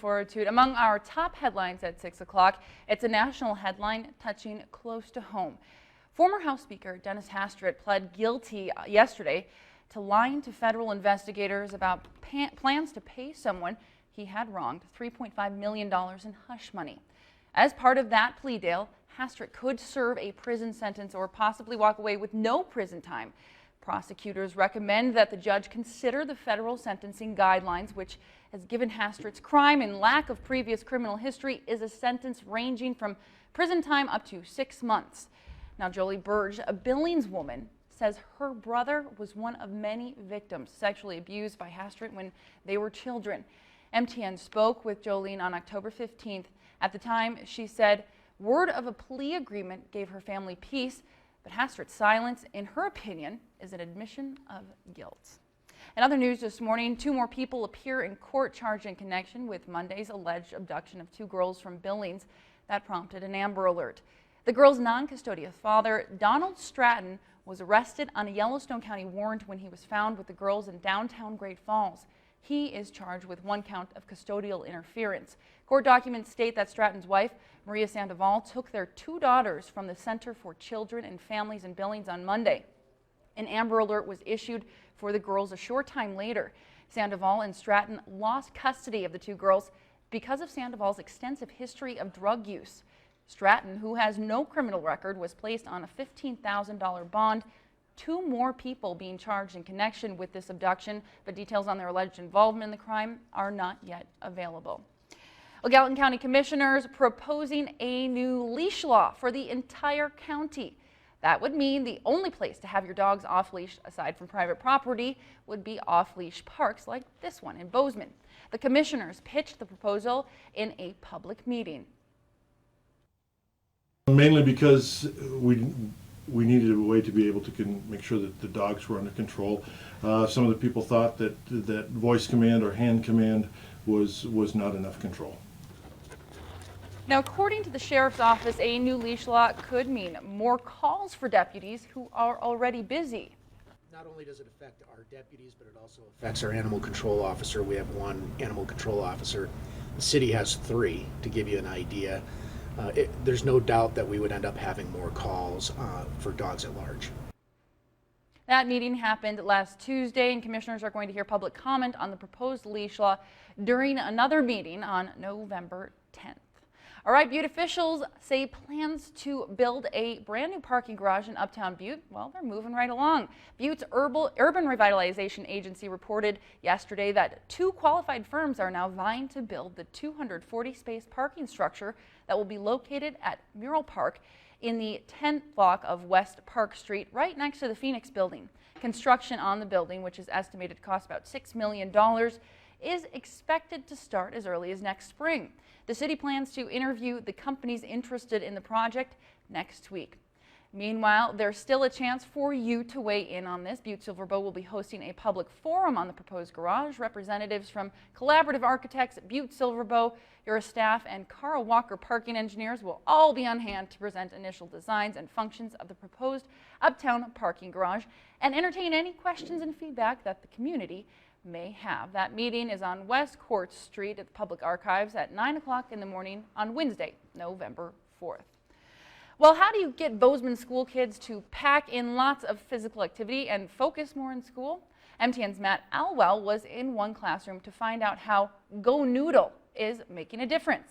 forward to it. Among our top headlines at 6 o'clock, it's a national headline touching close to home. Former House Speaker Dennis Hastert pled guilty yesterday to lying to federal investigators about plans to pay someone he had wronged $3.5 million in hush money. As part of that plea deal, Hastert could serve a prison sentence or possibly walk away with no prison time. Prosecutors recommend that the judge consider the federal sentencing guidelines, which has given Hastert's crime and lack of previous criminal history is a sentence ranging from prison time up to 6 months. Now, Jolie Burge, a Billings woman, says her brother was one of many victims sexually abused by Hastert when they were children. MTN spoke with Jolene on October 15th. At the time, she said word of a plea agreement gave her family peace, but Hastert's silence, in her opinion, is an admission of guilt. In other news this morning, 2 more people appear in court charged in connection with Monday's alleged abduction of 2 girls from Billings. That prompted an Amber Alert. The girls' non-custodial father, Donald Stratton, was arrested on a Yellowstone County warrant when he was found with the girls in downtown Great Falls. He is charged with 1 count of custodial interference. Court documents state that Stratton's wife, Maria Sandoval, took their 2 daughters from the Center for Children and Families in Billings on Monday. An Amber Alert was issued for the girls a short time later. Sandoval and Stratton lost custody of the 2 girls because of Sandoval's extensive history of drug use. Stratton, who has no criminal record, was placed on a $15,000 bond. 2 more people being charged in connection with this abduction, but details on their alleged involvement in the crime are not yet available. Well, Gallatin County commissioners proposing a new leash law for the entire county. That would mean the only place to have your dogs off-leash, aside from private property, would be off-leash parks like this one in Bozeman. The commissioners pitched the proposal in a public meeting. Mainly because we needed a way to be able to make sure that the dogs were under control. Some of the people thought that voice command or hand command was not enough control. Now, according to the sheriff's office, a new leash law could mean more calls for deputies who are already busy. Not only does it affect our deputies, but it also affects our animal control officer. We have 1 animal control officer. The city has 3, to give you an idea. There's no doubt that we would end up having more calls for dogs at large. That meeting happened last Tuesday, and commissioners are going to hear public comment on the proposed leash law during another meeting on November 10th. All right, Butte officials say plans to build a brand new parking garage in Uptown Butte, well, they're moving right along. Butte's Urban Revitalization Agency reported yesterday that 2 qualified firms are now vying to build the 240-space parking structure that will be located at Mural Park in the 10th block of West Park Street, right next to the Phoenix building. Construction on the building, which is estimated to cost about $6 million, is expected to start as early as next spring. The city plans to interview the companies interested in the project next week. Meanwhile, there's still a chance for you to weigh in on this. Butte Silverbow will be hosting a public forum on the proposed garage. Representatives from Collaborative Architects, Butte Silverbow, your staff, and Carl Walker Parking Engineers will all be on hand to present initial designs and functions of the proposed Uptown parking garage and entertain any questions and feedback that the community may have. That meeting is on West Court Street at the Public Archives at 9 o'clock in the morning on Wednesday, November 4th. Well, how do you get Bozeman school kids to pack in lots of physical activity and focus more in school? MTN's Matt Alwell was in one classroom to find out how Go Noodle is making a difference.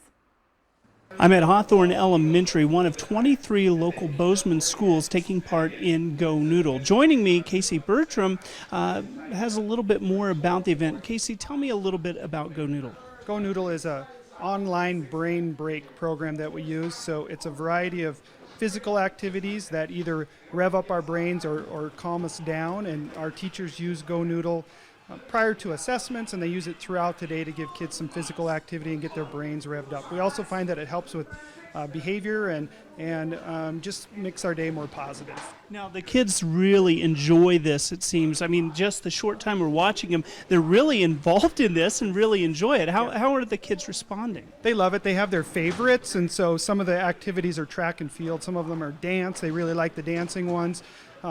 I'm at Hawthorne Elementary, one of 23 local Bozeman schools taking part in Go Noodle. Joining me, Casey Bertram, has a little bit more about the event. Casey, tell me a little bit about Go Noodle. Go Noodle is an online brain break program that we use. So it's a variety of physical activities that either rev up our brains or calm us down. And our teachers use Go Noodle prior to assessments, and they use it throughout the day to give kids some physical activity and get their brains revved up. We also find that it helps with behavior and just makes our day more positive. Now, the kids really enjoy this, it seems. I mean, just the short time we're watching them, they're really involved in this and really enjoy it. How are the kids responding? They love it. They have their favorites, and so some of the activities are track and field. Some of them are dance. They really like the dancing ones.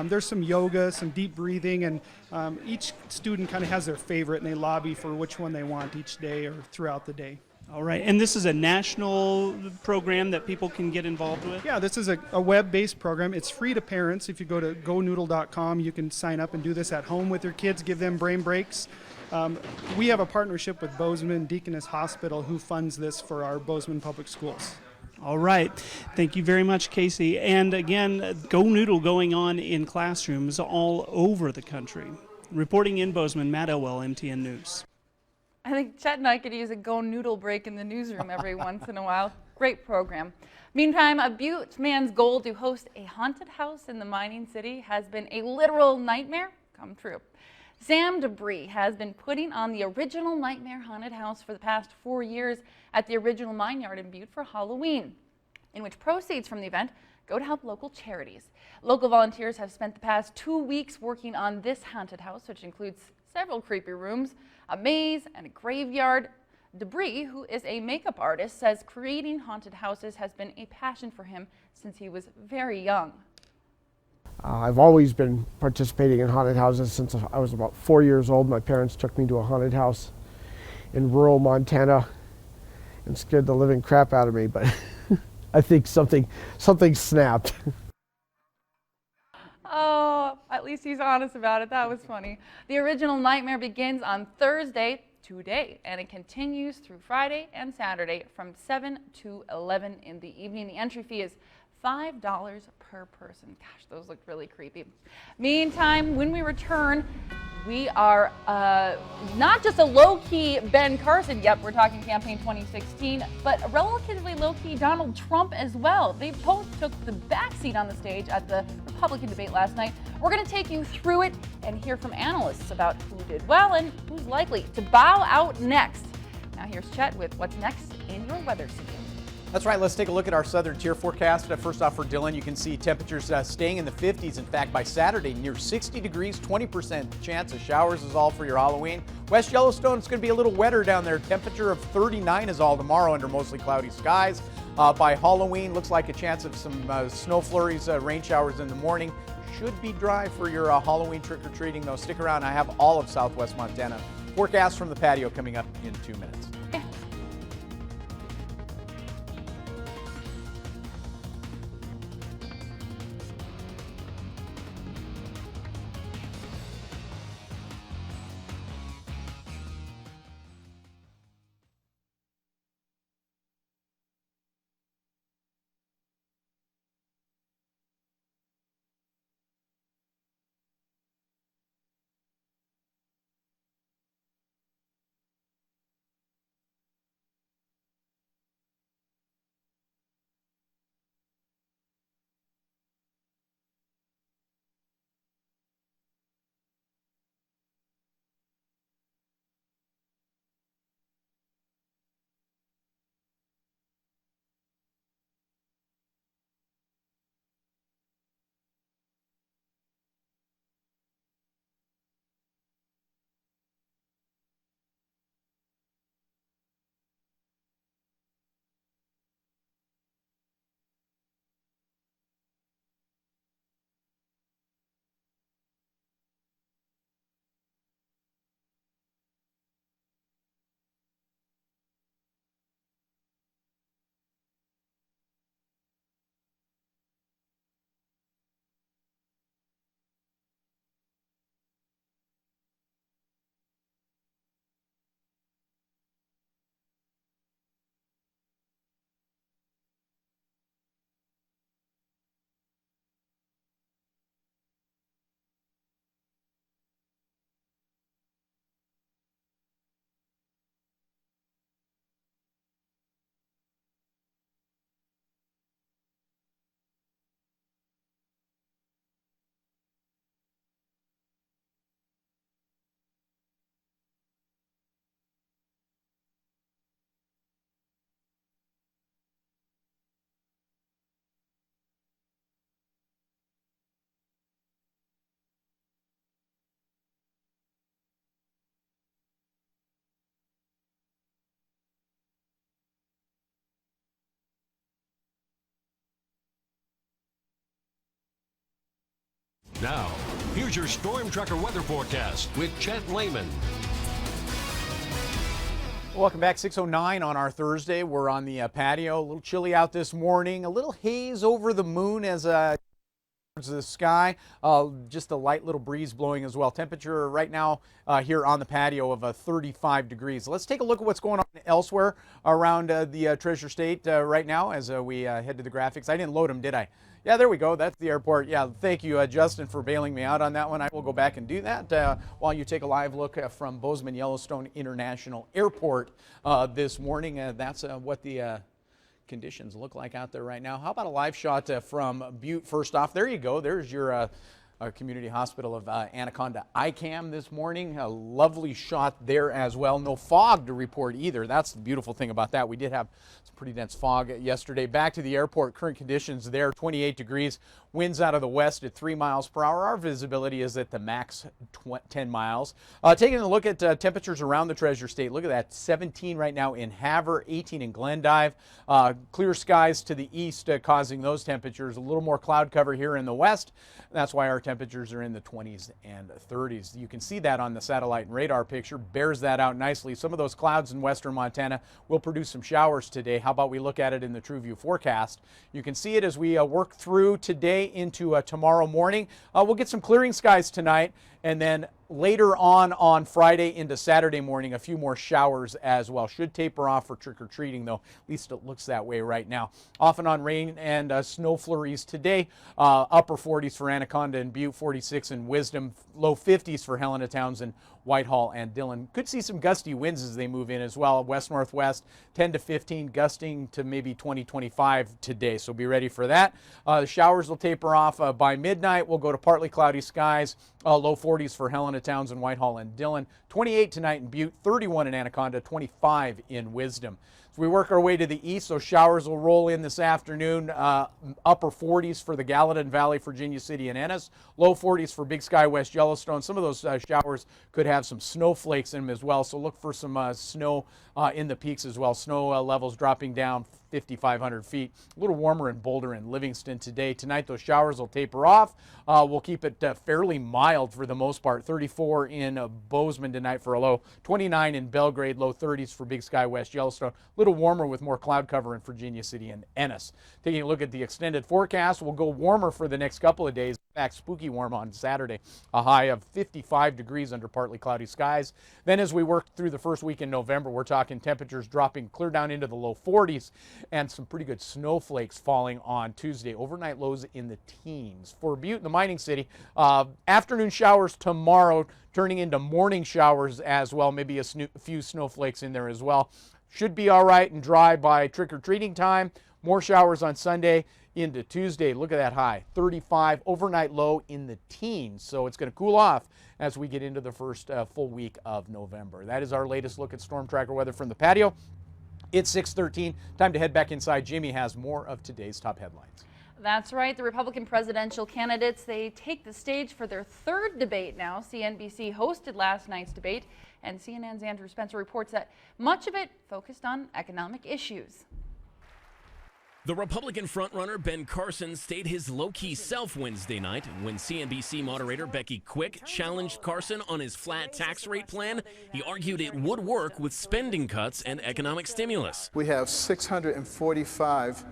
There's some yoga, some deep breathing, and each student kind of has their favorite, and they lobby for which one they want each day or throughout the day. All right, and this is a national program that people can get involved with? Yeah, this is a web-based program. It's free to parents. If you go to gonoodle.com, you can sign up and do this at home with your kids, give them brain breaks. We have a partnership with Bozeman Deaconess Hospital who funds this for our Bozeman Public Schools. All right. Thank you very much, Casey. And again, Go Noodle going on in classrooms all over the country. Reporting in Bozeman, Matt Elwell, MTN News. I think Chet and I could use a Go Noodle break in the newsroom every once in a while. Great program. Meantime, a Butte man's goal to host a haunted house in the mining city has been a literal nightmare come true. Sam Debris has been putting on the original Nightmare Haunted House for the past 4 years at the original mine yard in Butte for Halloween, in which proceeds from the event go to help local charities. Local volunteers have spent the past 2 weeks working on this haunted house, which includes several creepy rooms, a maze, and a graveyard. Debris, who is a makeup artist, says creating haunted houses has been a passion for him since he was very young. I've always been participating in haunted houses since I was about 4 years old. My parents took me to a haunted house in rural Montana and scared the living crap out of me, but I think something snapped. Oh, at least he's honest about it. That was funny. The original nightmare begins on Thursday, today, and it continues through Friday and Saturday from 7 to 11 in the evening. The entry fee is $5 per person. Gosh, those look really creepy. Meantime, when we return, we are not just a low-key Ben Carson, yep, we're talking campaign 2016, but a relatively low-key Donald Trump as well. They both took the backseat on the stage at the Republican debate last night. We're going to take you through it and hear from analysts about who did well and who's likely to bow out next. Now here's Chet with what's next in your weather scene. That's right, let's take a look at our southern tier forecast. First off for Dillon, you can see temperatures staying in the 50s. In fact, by Saturday, near 60 degrees, 20% chance of showers is all for your Halloween. West Yellowstone, it's going to be a little wetter down there. Temperature of 39 is all tomorrow under mostly cloudy skies. By Halloween, looks like a chance of some snow flurries, rain showers in the morning. Should be dry for your Halloween trick-or-treating, though. Stick around, I have all of southwest Montana. Forecast from the patio coming up in 2 minutes. Now, here's your Storm Tracker weather forecast with Chet Lehman. Welcome back. 6:09 on our Thursday. We're on the patio. A little chilly out this morning. A little haze over the moon as towards the sky. Just a light little breeze blowing as well. Temperature right now here on the patio of 35 degrees. Let's take a look at what's going on elsewhere around the Treasure State right now as we head to the graphics. I didn't load them, did I? Yeah, there we go. That's the airport. Yeah, thank you, Justin, for bailing me out on that one. I will go back and do that while you take a live look from Bozeman Yellowstone International Airport this morning. That's what the conditions look like out there right now. How about a live shot from Butte first off? There you go. There's your Community Hospital of Anaconda ICAM this morning. A lovely shot there as well. No fog to report either. That's the beautiful thing about that. We did have some pretty dense fog yesterday. Back to the airport, current conditions there, 28 degrees. Winds out of the west at 3 miles per hour. Our visibility is at the max 10 miles. Taking a look at temperatures around the Treasure State. Look at that, 17 right now in Havre, 18 in Glendive. Clear skies to the east causing those temperatures. A little more cloud cover here in the west. That's why our temperatures are in the 20s and 30s. You can see that on the satellite and radar picture. Bears that out nicely. Some of those clouds in western Montana will produce some showers today. How about we look at it in the Trueview Forecast? You can see it as we work through today into tomorrow morning. We'll get some clearing skies tonight, and then later on Friday into Saturday morning, a few more showers as well. Should taper off for trick-or-treating, though. At least it looks that way right now. Off and on rain and snow flurries today. Upper 40s for Anaconda and Butte, 46 in Wisdom, low 50s for Helena, Townsend, Whitehall, and Dillon. Could see some gusty winds as they move in as well. West-northwest, 10 to 15, gusting to maybe 20-25 today, so be ready for that. The showers will taper off by midnight. We'll go to partly cloudy skies, low 40s for Helena, Townsend, Whitehall, and Dillon. 28 tonight in Butte, 31 in Anaconda, 25 in Wisdom. As we work our way to the east, those showers will roll in this afternoon. Upper 40s for the Gallatin Valley, Virginia City, and Ennis. Low 40s for Big Sky, West Yellowstone. Some of those showers could have some snowflakes in them as well, so look for some snow in the peaks as well. Snow levels dropping down 5,500 feet. A little warmer in Boulder and Livingston today. Tonight, those showers will taper off. We'll keep it fairly mild for the most part. 34 in Bozeman tonight for a low. 29 in Belgrade. Low 30s for Big Sky, West Yellowstone. A little warmer with more cloud cover in Virginia City and Ennis. Taking a look at the extended forecast, we'll go warmer for the next couple of days. In fact, spooky warm on Saturday. A high of 55 degrees under partly cloudy skies. Then as we work through the first week in November, we're talking temperatures dropping clear down into the low 40s and some pretty good snowflakes falling on Tuesday. Overnight lows in the teens. For Butte, the mining city, afternoon showers tomorrow turning into morning showers as well. Maybe a few snowflakes in there as well. Should be all right and dry by trick-or-treating time. More showers on Sunday into Tuesday. Look at that high, 35, overnight low in the teens. So it's going to cool off as we get into the first full week of November. That is our latest look at Storm Tracker weather from the patio. It's 6:13. Time to head back inside. Jimmy has more of today's top headlines. That's right. The Republican presidential candidates, they take the stage for their third debate now. CNBC hosted last night's debate, and CNN's Andrew Spencer reports that much of it focused on economic issues. The Republican frontrunner Ben Carson stayed his low-key self Wednesday night when CNBC moderator Becky Quick challenged Carson on his flat tax rate plan. He argued it would work with spending cuts and economic stimulus. We have 645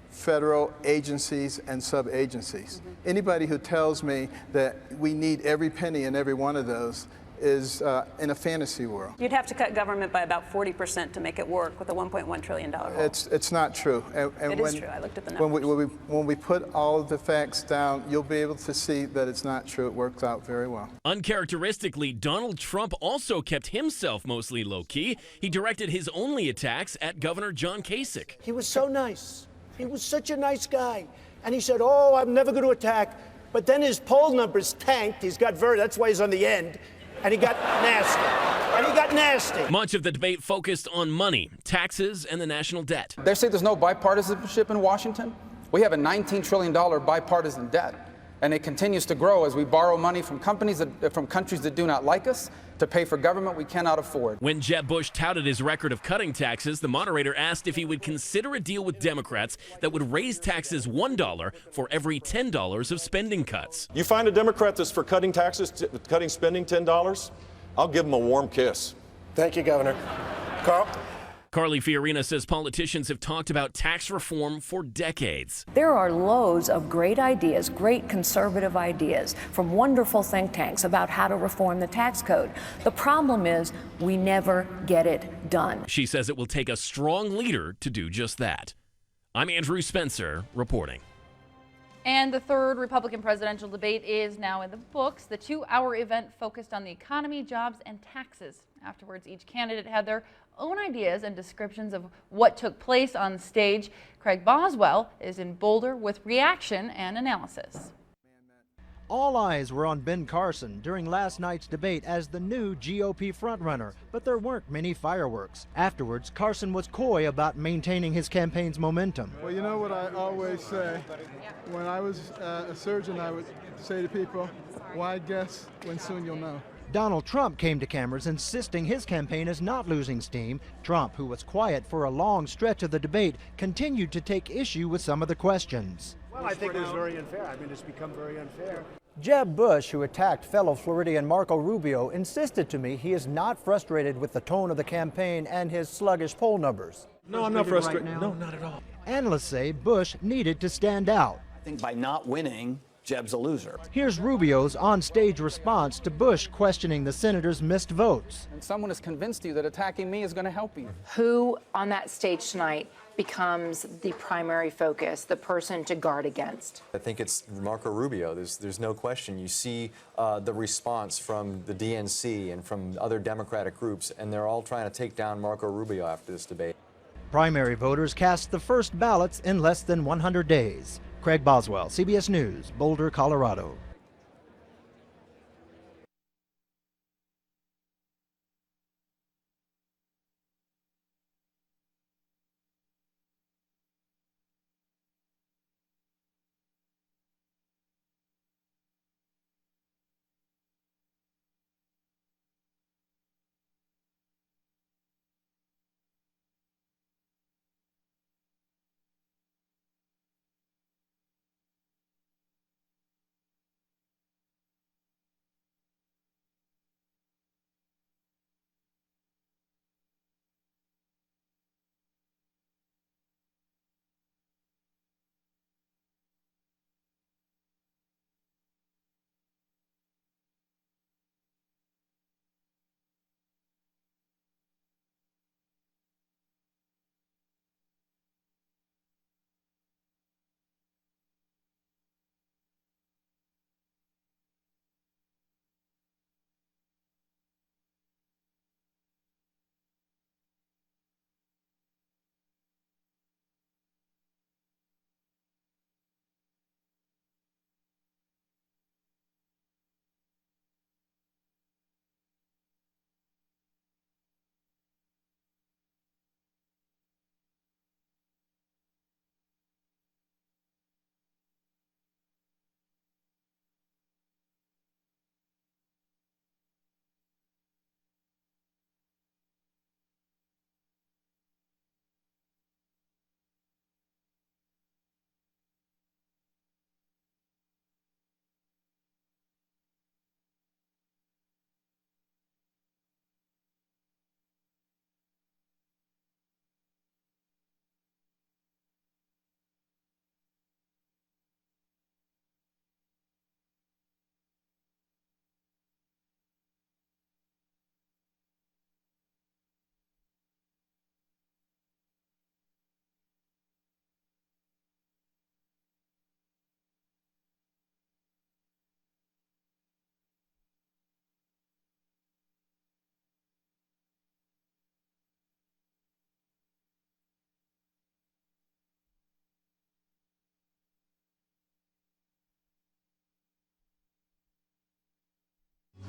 federal agencies and sub-agencies. Anybody who tells me that we need every penny in every one of those is in a fantasy world. You'd have to cut government by about 40% to make it work with a $1.1 trillion goal. It's not true. It is true. I looked at the numbers. When we put all of the facts down, you'll be able to see that it's not true. It works out very well. Uncharacteristically, Donald Trump also kept himself mostly low-key. He directed his only attacks at Governor John Kasich. He was so nice. He was such a nice guy. And he said, oh, I'm never going to attack. But then his poll numbers tanked. He's got that's why he's on the end. And he got nasty. Much of the debate focused on money, taxes, and the national debt. They say there's no bipartisanship in Washington. We have a $19 trillion bipartisan debt, and it continues to grow as we borrow money from countries that do not like us to pay for government we cannot afford. When Jeb Bush touted his record of cutting taxes, the moderator asked if he would consider a deal with Democrats that would raise taxes $1 for every $10 of spending cuts. You find a Democrat that's for cutting taxes, cutting spending $10, I'll give them a warm kiss. Thank you, Governor. Carl? Carly Fiorina says politicians have talked about tax reform for decades. There are loads of great ideas, great conservative ideas from wonderful think tanks about how to reform the tax code. The problem is we never get it done. She says it will take a strong leader to do just that. I'm Andrew Spencer reporting. And the third Republican presidential debate is now in the books. The 2-hour event focused on the economy, jobs, and taxes. Afterwards, each candidate had their own ideas and descriptions of what took place on stage. Craig Boswell is in Boulder with reaction and analysis. All eyes were on Ben Carson during last night's debate as the new GOP frontrunner, but there weren't many fireworks. Afterwards, Carson was coy about maintaining his campaign's momentum. Well, you know what I always say? When I was a surgeon, I would say to people, why guess when soon you'll know? Donald Trump came to cameras insisting his campaign is not losing steam. Trump, who was quiet for a long stretch of the debate, continued to take issue with some of the questions. Well, I think it was very unfair. I mean, it's become very unfair. Jeb Bush, who attacked fellow Floridian Marco Rubio, insisted to me he is not frustrated with the tone of the campaign and his sluggish poll numbers. No, I'm not frustrated. No, not at all. Analysts say Bush needed to stand out. I think by not winning, Jeb's a loser. Here's Rubio's on-stage response to Bush questioning the senator's missed votes. And someone has convinced you that attacking me is going to help you. Who on that stage tonight becomes the primary focus, the person to guard against? I think it's Marco Rubio. There's no question. You see the response from the DNC and from other Democratic groups, and they're all trying to take down Marco Rubio after this debate. Primary voters cast the first ballots in less than 100 days. Craig Boswell, CBS News, Boulder, Colorado.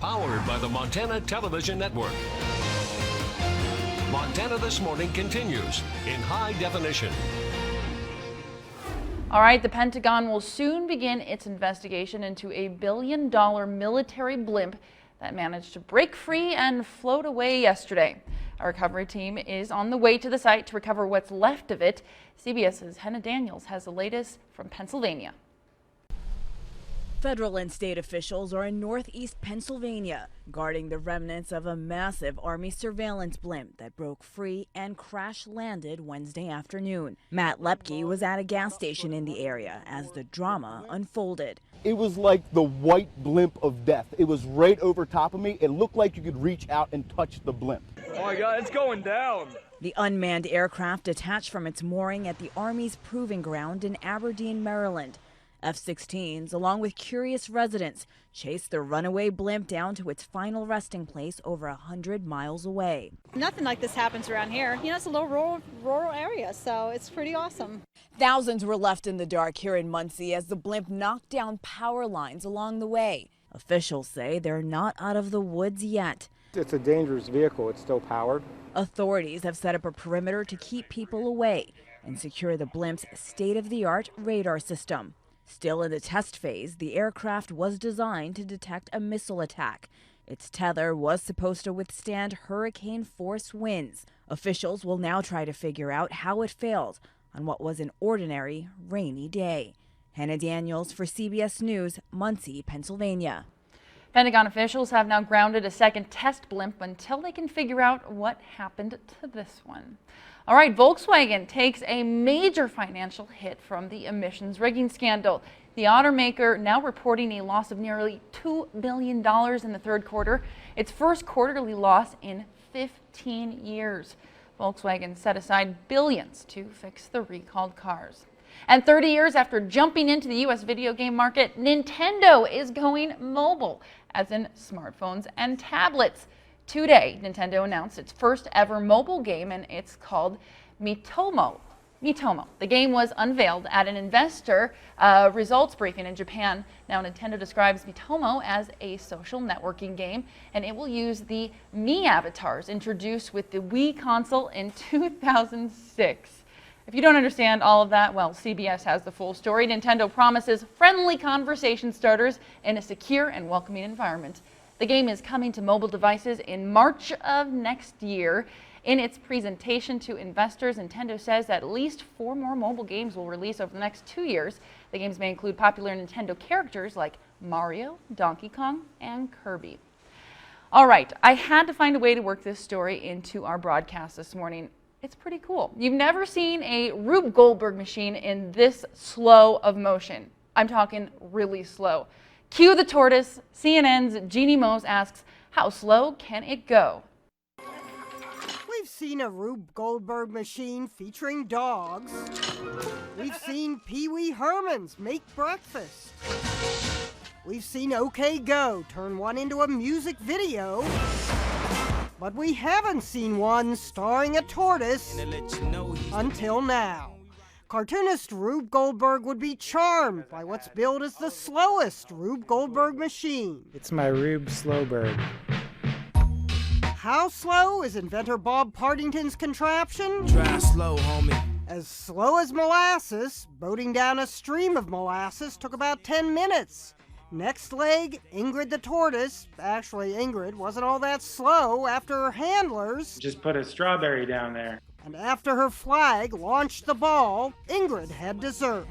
Powered by the Montana Television Network. Montana This Morning continues in high definition. All right, the Pentagon will soon begin its investigation into a $1 billion military blimp that managed to break free and float away yesterday. A recovery team is on the way to the site to recover what's left of it. CBS's Hannah Daniels has the latest from Pennsylvania. Federal and state officials are in northeast Pennsylvania, guarding the remnants of a massive Army surveillance blimp that broke free and crash-landed Wednesday afternoon. Matt Lepke was at a gas station in the area as the drama unfolded. It was like the white blimp of death. It was right over top of me. It looked like you could reach out and touch the blimp. Oh my God, it's going down. The unmanned aircraft detached from its mooring at the Army's Proving Ground in Aberdeen, Maryland. F-16s, along with curious residents, chased the runaway blimp down to its final resting place over 100 miles away. Nothing like this happens around here. You know, it's a little rural area, so it's pretty awesome. Thousands were left in the dark here in Muncie as the blimp knocked down power lines along the way. Officials say they're not out of the woods yet. It's a dangerous vehicle. It's still powered. Authorities have set up a perimeter to keep people away and secure the blimp's state-of-the-art radar system. Still in the test phase, the aircraft was designed to detect a missile attack. Its tether was supposed to withstand hurricane-force winds. Officials will now try to figure out how it failed on what was an ordinary rainy day. Hannah Daniels for CBS News, Muncie, Pennsylvania. Pentagon officials have now grounded a second test blimp until they can figure out what happened to this one. All right, Volkswagen takes a major financial hit from the emissions rigging scandal. The automaker now reporting a loss of nearly $2 billion in the third quarter, its first quarterly loss in 15 years. Volkswagen set aside billions to fix the recalled cars. And 30 years after jumping into the U.S. video game market, Nintendo is going mobile, as in smartphones and tablets. Today, Nintendo announced its first ever mobile game, and it's called Miitomo. The game was unveiled at an investor results briefing in Japan. Now, Nintendo describes Miitomo as a social networking game, and it will use the Mii avatars introduced with the Wii console in 2006. If you don't understand all of that, well, CBS has the full story. Nintendo promises friendly conversation starters in a secure and welcoming environment. The game is coming to mobile devices in March of next year. In its presentation to investors, Nintendo says that at least 4 more mobile games will release over the next 2 years. The games may include popular Nintendo characters like Mario, Donkey Kong, and Kirby. All right, I had to find a way to work this story into our broadcast this morning. It's pretty cool. You've never seen a Rube Goldberg machine in this slow of motion. I'm talking really slow. Cue the tortoise. CNN's Jeannie Mose asks, how slow can it go? We've seen a Rube Goldberg machine featuring dogs. We've seen Pee Wee Herman's make breakfast. We've seen OK Go turn one into a music video. But we haven't seen one starring a tortoise until now. Cartoonist Rube Goldberg would be charmed by what's billed as the slowest Rube Goldberg machine. It's my Rube Slowberg. How slow is inventor Bob Partington's contraption? Try slow, homie. As slow as molasses. Boating down a stream of molasses took about 10 minutes. Next leg, Ingrid the tortoise. Actually, Ingrid wasn't all that slow after her handlers. Just put a strawberry down there. And after her flag launched the ball, Ingrid had dessert.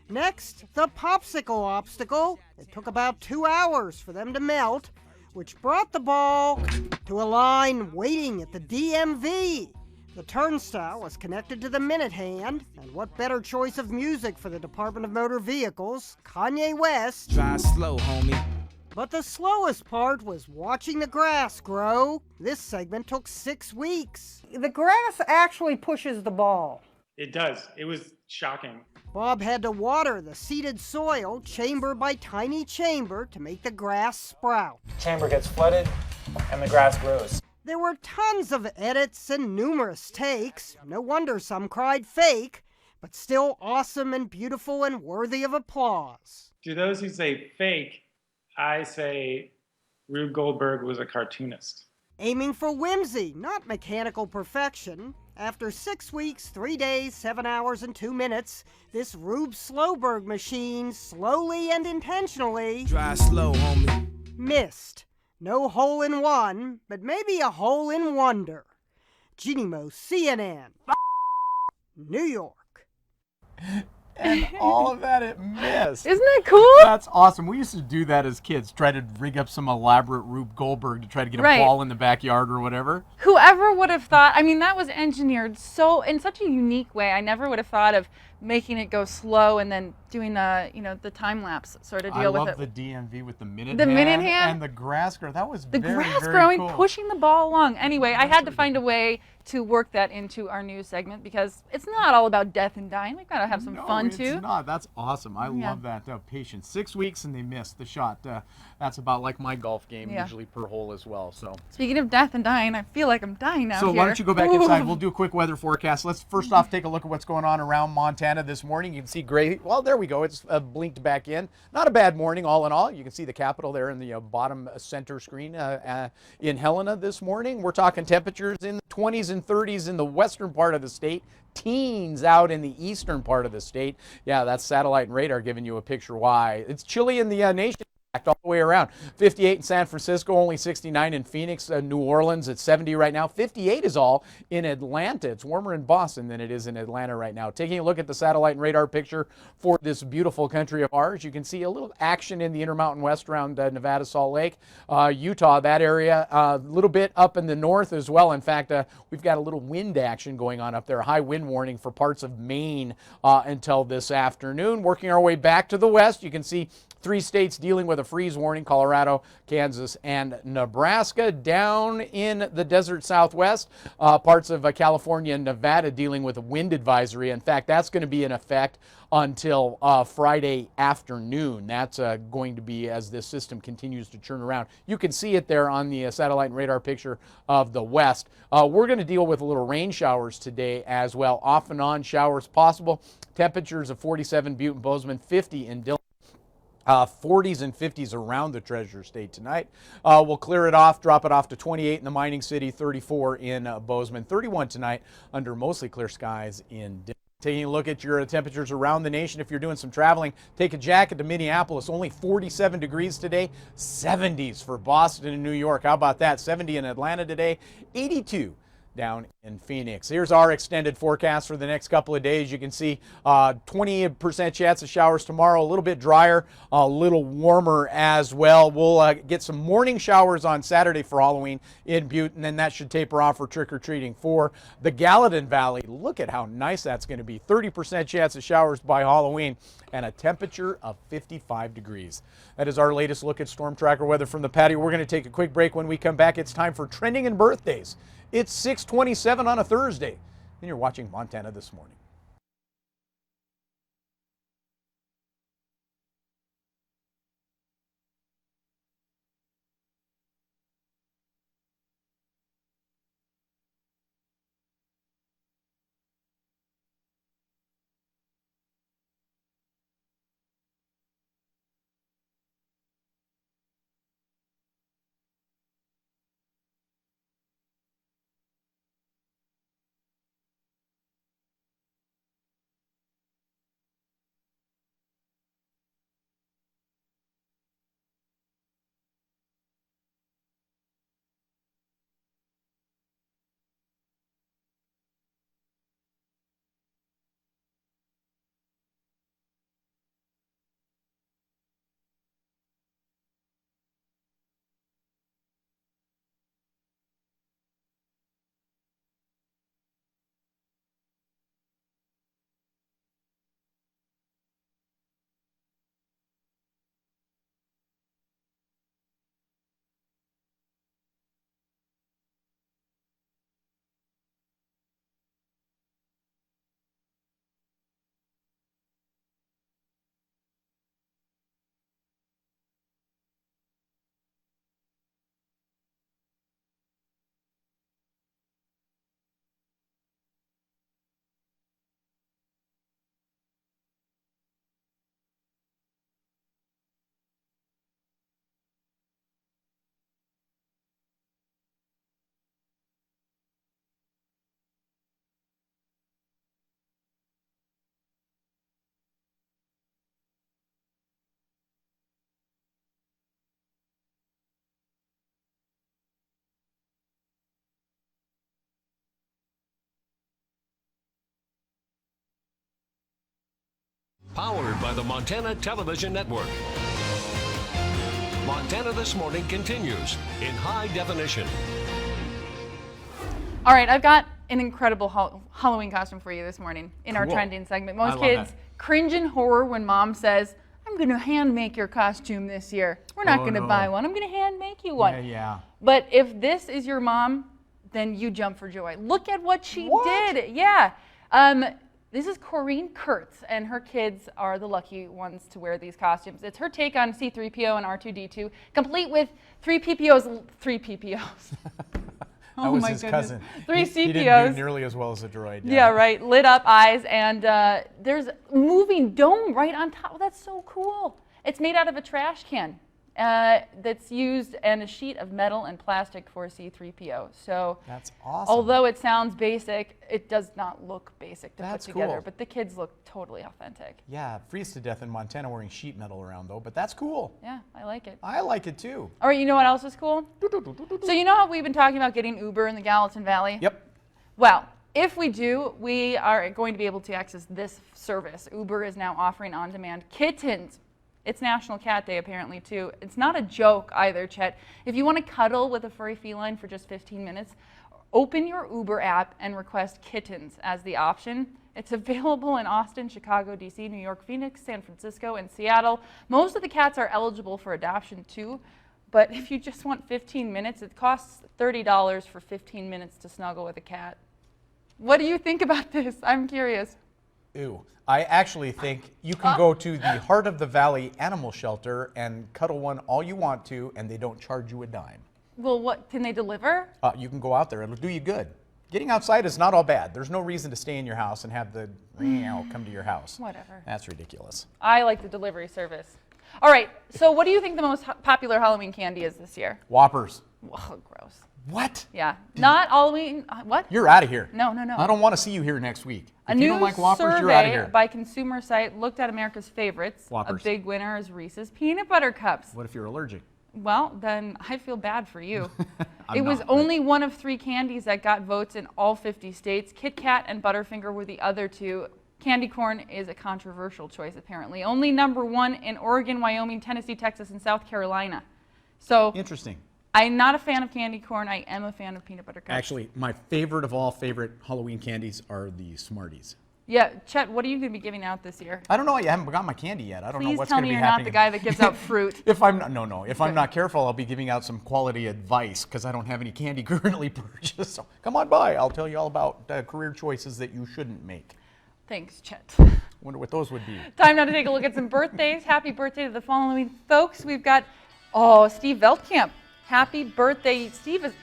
Next, the popsicle obstacle. It took about 2 hours for them to melt, which brought the ball to a line waiting at the DMV. The turnstile was connected to the minute hand, and what better choice of music for the Department of Motor Vehicles? Kanye West. Try slow, homie. But the slowest part was watching the grass grow. This segment took 6 weeks. The grass actually pushes the ball. It does. It was shocking. Bob had to water the seeded soil chamber by tiny chamber to make the grass sprout. Chamber gets flooded and the grass grows. There were tons of edits and numerous takes. No wonder some cried fake, but still awesome and beautiful and worthy of applause. To those who say fake, I say Rube Goldberg was a cartoonist. Aiming for whimsy, not mechanical perfection. After 6 weeks, 3 days, 7 hours, and 2 minutes, this Rube Slowberg machine slowly and intentionally Try slow, homie. missed. No hole in one, but maybe a hole in wonder. Jeannie Mo, CNN, New York. And all of that it missed. Isn't that cool? That's awesome. We used to do that as kids, try to rig up some elaborate Rube Goldberg to try to get a ball in the backyard or whatever. Whoever would have thought, I mean, that was engineered so in such a unique way. I never would have thought of making it go slow and then doing the, the time lapse sort of deal with it. I love the DMV with the minute hand and the grass grower. That was the very, grass very growing, cool. pushing the ball along. Anyway, I had to find a way to work that into our news segment because it's not all about death and dying. We've got to have some fun too. It's not. That's awesome. I love that patience. 6 weeks and they missed the shot. That's about like my golf game, usually per hole as well. So speaking of death and dying, I feel like I'm dying now. So why don't you go back inside? We'll do a quick weather forecast. Let's first off take a look at what's going on around Montana this morning. You can see gray. Well, there we go. It's blinked back in. Not a bad morning, all in all. You can see the Capitol there in the bottom center screen in Helena this morning. We're talking temperatures in the 20s and 30s in the western part of the state. Teens out in the eastern part of the state. Yeah, that's satellite and radar giving you a picture why. It's chilly in the nation. All the way around. 58 in San Francisco, only 69 in Phoenix, New Orleans at 70 right now. 58 is all in Atlanta. It's warmer in Boston than it is in Atlanta right now. Taking a look at the satellite and radar picture for this beautiful country of ours, you can see a little action in the Intermountain West around Nevada, Salt Lake, Utah, that area. A little bit up in the north as well. In fact, we've got a little wind action going on up there. A high wind warning for parts of Maine until this afternoon. Working our way back to the west, you can see 3 states dealing with a freeze warning: Colorado, Kansas, and Nebraska. Down in the desert southwest, parts of California and Nevada dealing with a wind advisory. In fact, that's going to be in effect until Friday afternoon. That's going to be as this system continues to churn around. You can see it there on the satellite and radar picture of the west. We're going to deal with a little rain showers today as well. Off and on showers possible. Temperatures of 47 Butte and Bozeman, 50 in Dillon. 40s and 50s around the Treasure State tonight. We'll clear it off, drop it off to 28 in the mining city, 34 in Bozeman, 31 tonight under mostly clear skies in Dillon. Taking a look at your temperatures around the nation. If you're doing some traveling, take a jacket to Minneapolis. Only 47 degrees today. 70s for Boston and New York. How about that? 70 in Atlanta today. 82 down in Phoenix. Here's our extended forecast for the next couple of days. You can see 20% chance of showers tomorrow, a little bit drier, a little warmer as well. We'll get some morning showers on Saturday for Halloween in Butte, and then that should taper off for trick-or-treating for the Gallatin Valley. Look at how nice that's going to be. 30% chance of showers by Halloween and a temperature of 55 degrees. That is our latest look at Storm Tracker weather from the patio. We're going to take a quick break. When we come back, it's time for Trending and Birthdays. It's 6:27 on a Thursday, and you're watching Montana This Morning. Powered by the Montana Television Network. Montana This Morning continues in high definition. All right, I've got an incredible Halloween costume for you this morning in our trending segment. Most kids cringe in horror when mom says, I'm going to hand make your costume this year. We're not going to buy one. I'm going to hand make you one. Yeah. But if this is your mom, then you jump for joy. Look at what she did. Yeah. This is Corrine Kurtz, and her kids are the lucky ones to wear these costumes. It's her take on C-3PO and R2-D2, complete with three PPOs. That was his cousin. Three CPOs. He didn't do nearly as well as a droid. Yeah, right. Lit up eyes, and there's a moving dome right on top. Oh, that's so cool. It's made out of a trash can that's used and a sheet of metal and plastic for C-3PO. So that's awesome. Although it sounds basic, it does not look basic to put together. Cool. But the kids look totally authentic. Yeah, freeze to death in Montana wearing sheet metal around though, but that's cool. Yeah, I like it. I like it too. All right, you know what else is cool? So you know how we've been talking about getting Uber in the Gallatin Valley? Yep. Well, if we do, we are going to be able to access this service. Uber is now offering on-demand kittens. It's National Cat Day apparently too. It's not a joke either, Chet. If you want to cuddle with a furry feline for just 15 minutes, open your Uber app and request kittens as the option. It's available in Austin, Chicago, DC, New York, Phoenix, San Francisco, and Seattle. Most of the cats are eligible for adoption too, but if you just want 15 minutes, it costs $30 for 15 minutes to snuggle with a cat. What do you think about this? I'm curious. Ew. I actually think you can go to the Heart of the Valley Animal Shelter and cuddle one all you want to, and they don't charge you a dime. Well, what, can they deliver? You can go out there. It'll do you good. Getting outside is not all bad. There's no reason to stay in your house and have the come to your house. Whatever. That's ridiculous. I like the delivery service. All right, so what do you think the most popular Halloween candy is this year? Whoppers. Ugh, gross. What? Yeah, not Halloween. What? You're out of here. No, no, no. I don't want to see you here next week. A If you don't like Whoppers, you're out of here. survey by Consumer Site looked at America's favorites. Whoppers. A big winner is Reese's Peanut Butter Cups. What if you're allergic? Well, then I feel bad for you. I'm It was not, only one of 3 candies that got votes in all 50 states. Kit Kat and Butterfinger were the other 2. Candy corn is a controversial choice, apparently. Only number 1 in Oregon, Wyoming, Tennessee, Texas, and South Carolina. So interesting. I'm not a fan of candy corn. I am a fan of peanut butter cups. Actually, my favorite of all favorite Halloween candies are the Smarties. Yeah, Chet, what are you going to be giving out this year? I don't know. I haven't got my candy yet. I don't know Please what's tell going to me be you're happening. not the guy that gives out fruit. If I'm not, if I'm not careful, I'll be giving out some quality advice because I don't have any candy currently purchased. So come on by. I'll tell you all about career choices that you shouldn't make. Thanks, Chet. Wonder what those would be. Time now to take a look at some birthdays. Happy birthday to the following folks. We've got, Steve Veldkamp. Happy birthday. Steve is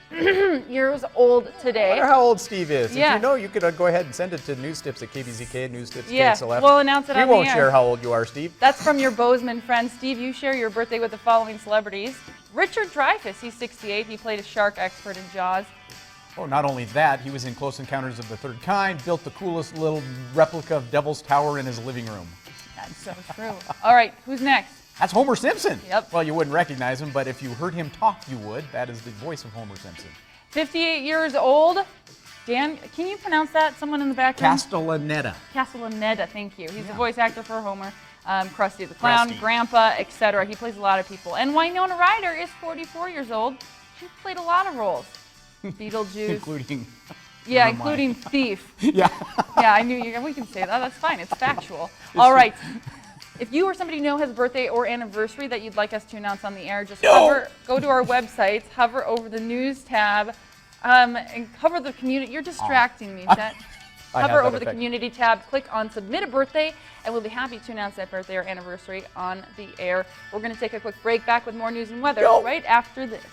years old today. I wonder how old Steve is. Yeah. If you know, you could go ahead and send it to Newstips at KBZK, Newstips Yeah, KXLF. we'll announce it on the We won't air. share how old you are, Steve. That's from your Bozeman friend. Steve, you share your birthday with the following celebrities. Richard Dreyfuss, he's 68. He played a shark expert in Jaws. Oh, not only that, he was in Close Encounters of the Third Kind, built the coolest little replica of Devil's Tower in his living room. That's so true. All right, who's next? That's Homer Simpson. Yep. Well, you wouldn't recognize him, but if you heard him talk, you would. That is the voice of Homer Simpson. 58 years old. Dan, can you pronounce that? Someone in the back room? Castellaneta. Castellaneta, thank you. He's the voice actor for Homer, Krusty the Clown, Krusty. Grandpa, etc. He plays a lot of people. And Winona Ryder is 44 years old. She's played a lot of roles. Beetlejuice. Including... Yeah, Never mind. including Thief. Yeah. Yeah, I knew you. We can say that. That's fine. It's factual. All right. If you or somebody you know has a birthday or anniversary that you'd like us to announce on the air, just go to our website, hover over the news tab, and cover the community. You're distracting me, Chet. Hover over the community tab, click on Submit a Birthday, and we'll be happy to announce that birthday or anniversary on the air. We're going to take a quick break, back with more news and weather right after this.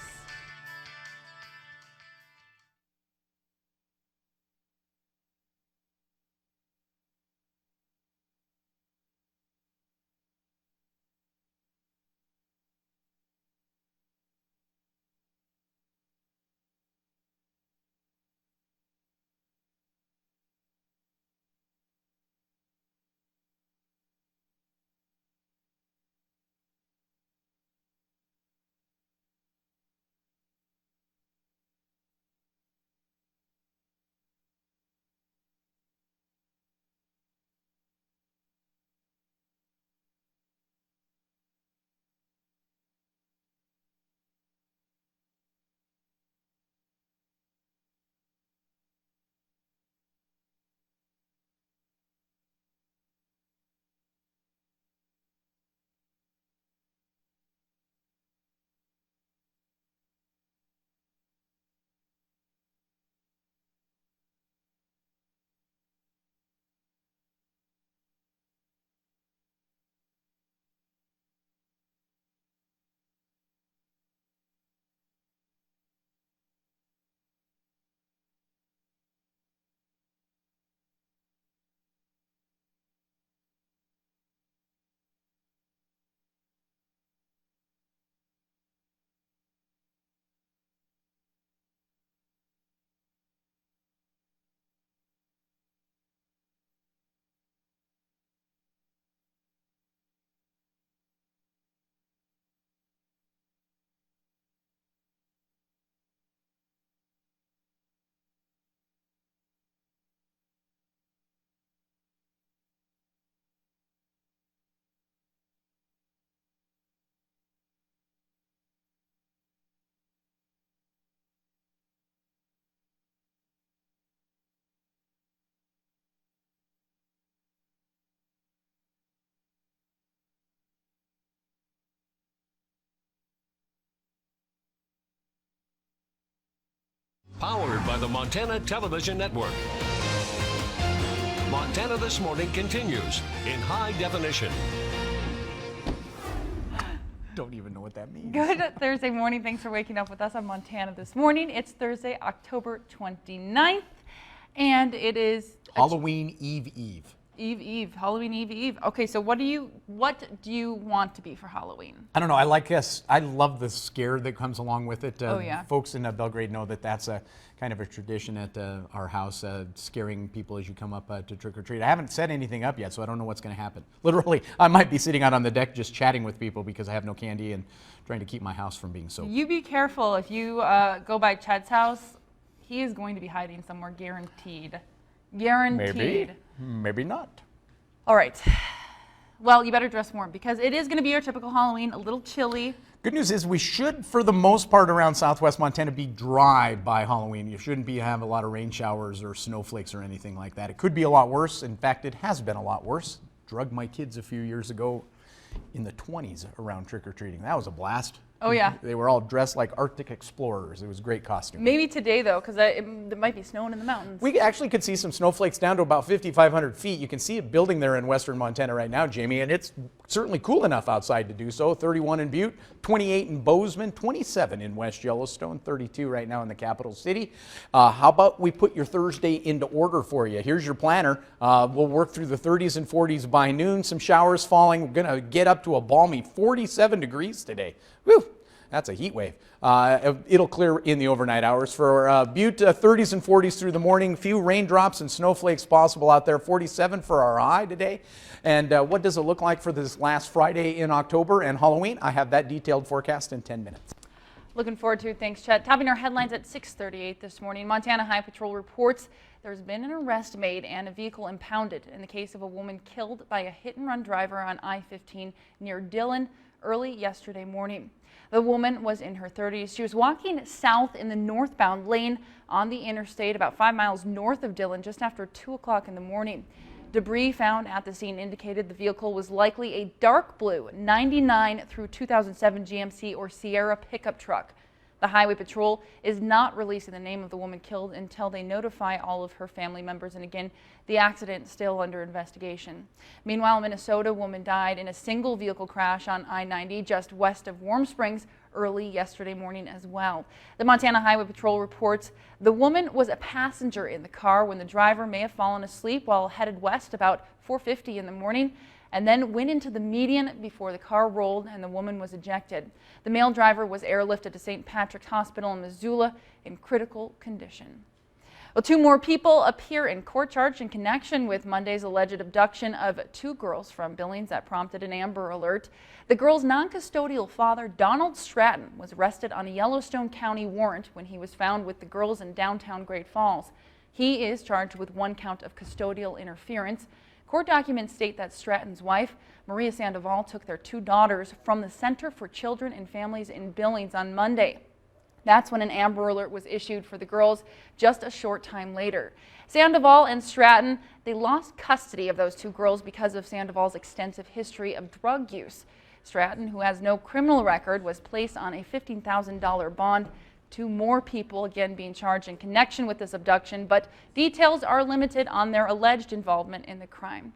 Powered by the Montana Television Network. Montana This Morning continues in high definition. Don't even know what that means. Good Thursday morning. Thanks for waking up with us on Montana This Morning. It's Thursday, October 29th, and it is Halloween Eve. Halloween Eve. Okay, so what do you want to be for Halloween? I don't know. I love the scare that comes along with it. Oh, yeah. Folks in Belgrade know that that's a kind of a tradition at our house, scaring people as you come up to trick or treat. I haven't set anything up yet, so I don't know what's going to happen. Literally, I might be sitting out on the deck just chatting with people because I have no candy and trying to keep my house from being soaked. You be careful if you go by Chad's house. He is going to be hiding somewhere, guaranteed. Guaranteed. Maybe not. All right. Well, you better dress warm because it is going to be your typical Halloween, a little chilly. Good news is we should, for the most part around southwest Montana, be dry by Halloween. You shouldn't have a lot of rain showers or snowflakes or anything like that. It could be a lot worse. In fact, it has been a lot worse. Drugged my kids a few years ago in the 20s around trick-or-treating. That was a blast. Oh, yeah. They were all dressed like Arctic explorers. It was a great costume. Maybe today, though, because it might be snowing in the mountains. We actually could see some snowflakes down to about 5,500 feet. You can see it building there in western Montana right now, Jamie, and it's certainly cool enough outside to do so. 31 in Butte, 28 in Bozeman, 27 in West Yellowstone, 32 right now in the capital city. How about we put your Thursday into order for you? Here's your planner. We'll work through the 30s and 40s by noon. Some showers falling. We're going to get up to a balmy 47 degrees today. Whew. That's a heat wave. It'll clear in the overnight hours. For Butte, 30s and 40s through the morning. Few raindrops and snowflakes possible out there. 47 for our high today. And what does it look like for this last Friday in October and Halloween? I have that detailed forecast in 10 minutes. Looking forward to it. Thanks, Chet. Topping our headlines at 6:38 this morning. Montana High Patrol reports there's been an arrest made and a vehicle impounded in the case of a woman killed by a hit-and-run driver on I-15 near Dillon early yesterday morning. The woman was in her 30s. She was walking south in the northbound lane on the interstate about 5 miles north of Dillon just after 2 o'clock in the morning. Debris found at the scene indicated the vehicle was likely a dark blue 99 through 2007 GMC or Sierra pickup truck. The Highway Patrol is not releasing the name of the woman killed until they notify all of her family members. And again, the accident still under investigation. Meanwhile, Minnesota woman died in a single vehicle crash on I-90 just west of Warm Springs early yesterday morning as well. The Montana Highway Patrol reports the woman was a passenger in the car when the driver may have fallen asleep while headed west about 4:50 in the morning, and then went into the median before the car rolled and the woman was ejected. The male driver was airlifted to St. Patrick's Hospital in Missoula in critical condition. Well, 2 more people appear in court charged in connection with Monday's alleged abduction of 2 girls from Billings that prompted an Amber Alert. The girls' non-custodial father, Donald Stratton, was arrested on a Yellowstone County warrant when he was found with the girls in downtown Great Falls. He is charged with 1 count of custodial interference. Court documents state that Stratton's wife, Maria Sandoval, took their 2 daughters from the Center for Children and Families in Billings on Monday. That's when an Amber Alert was issued for the girls just a short time later. Sandoval and Stratton, they lost custody of those 2 girls because of Sandoval's extensive history of drug use. Stratton, who has no criminal record, was placed on a $15,000 bond. 2 more people again being charged in connection with this abduction, but details are limited on their alleged involvement in the crime.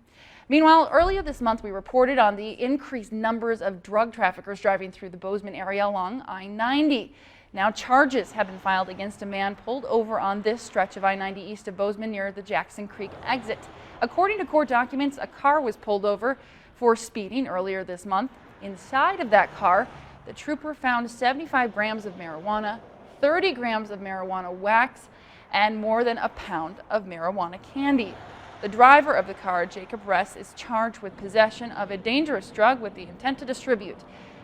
Meanwhile, earlier this month we reported on the increased numbers of drug traffickers driving through the Bozeman area along I-90. Now charges have been filed against a man pulled over on this stretch of I-90 east of Bozeman near the Jackson Creek exit. According to court documents, a car was pulled over for speeding earlier this month. Inside of that car, the trooper found 75 grams of marijuana, 30 grams of marijuana wax, and more than a pound of marijuana candy. The driver of the car, Jacob Ress, is charged with possession of a dangerous drug with the intent to distribute.